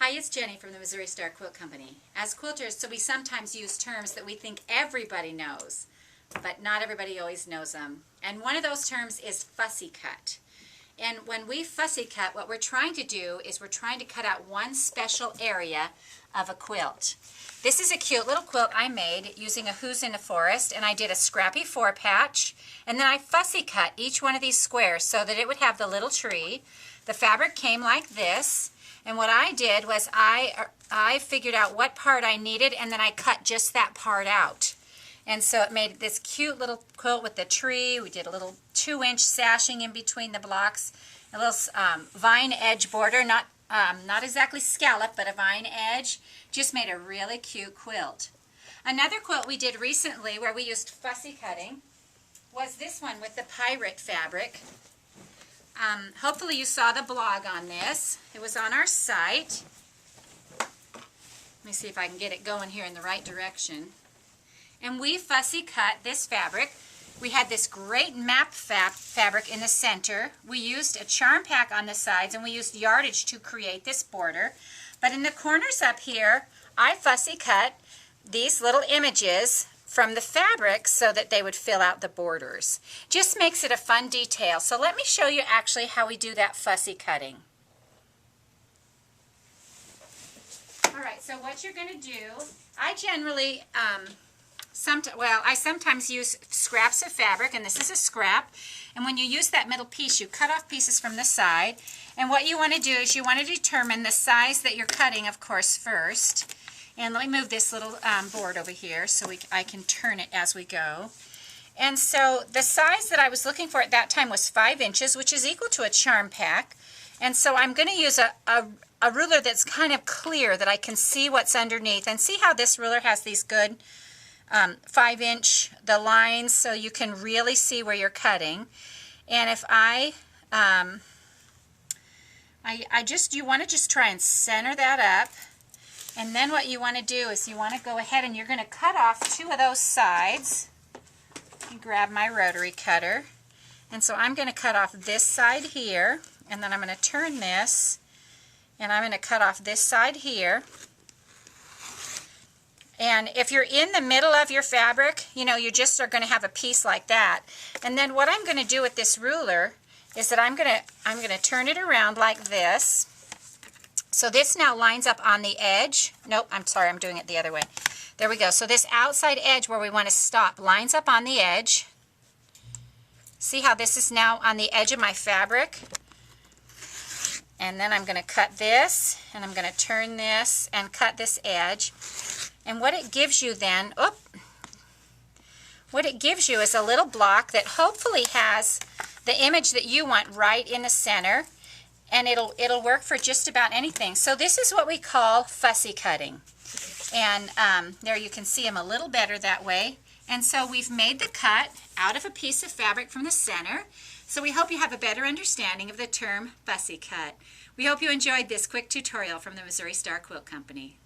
Hi, it's Jenny from the Missouri Star Quilt Company. As quilters, so we sometimes use terms that we think everybody knows, but not everybody always knows them. And one of those terms is fussy cut. And when we fussy cut, what we're trying to do is we're trying to cut out one special area of a quilt. This is a cute little quilt I made using a Who's in the Forest, and I did a scrappy 4-patch, and then I fussy cut each one of these squares so that it would have the little tree. The fabric came like this, and what I did was I figured out what part I needed, and then I cut just that part out. And so it made this cute little quilt with the tree. We did a little 2-inch sashing in between the blocks, a little vine edge border, not exactly scallop, but a vine edge. Just made a really cute quilt. Another quilt we did recently where we used fussy cutting was this one with the pirate fabric. Hopefully you saw the blog on this. It was on our site. Let me see if I can get it going here in the right direction. And we fussy cut this fabric. We had this great map fabric in the center. We used a charm pack on the sides, and we used yardage to create this border. But in the corners up here, I fussy cut these little images from the fabric so that they would fill out the borders. Just makes it a fun detail. So let me show you actually how we do that fussy cutting. Alright, so what you're going to do, I generally, I sometimes use scraps of fabric, and this is a scrap, and when you use that middle piece, you cut off pieces from the side, and what you want to do is you want to determine the size that you're cutting, of course, first. And let me move this little board over here so I can turn it as we go. And so the size that I was looking for at that time was 5 inches, which is equal to a charm pack. And so I'm going to use a ruler that's kind of clear that I can see what's underneath. And see how this ruler has these good 5-inch, the lines, so you can really see where you're cutting. And if you want to just try and center that up. And then what you want to do is you want to go ahead and you're going to cut off 2 of those sides. And grab my rotary cutter. And so I'm going to cut off this side here, and then I'm going to turn this, and I'm going to cut off this side here. And if you're in the middle of your fabric, you just are going to have a piece like that. And then what I'm going to do with this ruler is that I'm going to turn it around like this. So this now lines up on the edge. Nope, I'm sorry, I'm doing it the other way. There we go. So this outside edge where we want to stop lines up on the edge. See how this is now on the edge of my fabric? And then I'm going to cut this, and I'm going to turn this and cut this edge. And what it gives you then, what it gives you is a little block that hopefully has the image that you want right in the center. And it'll work for just about anything. So this is what we call fussy cutting. And there you can see them a little better that way. And so we've made the cut out of a piece of fabric from the center. So we hope you have a better understanding of the term fussy cut. We hope you enjoyed this quick tutorial from the Missouri Star Quilt Company.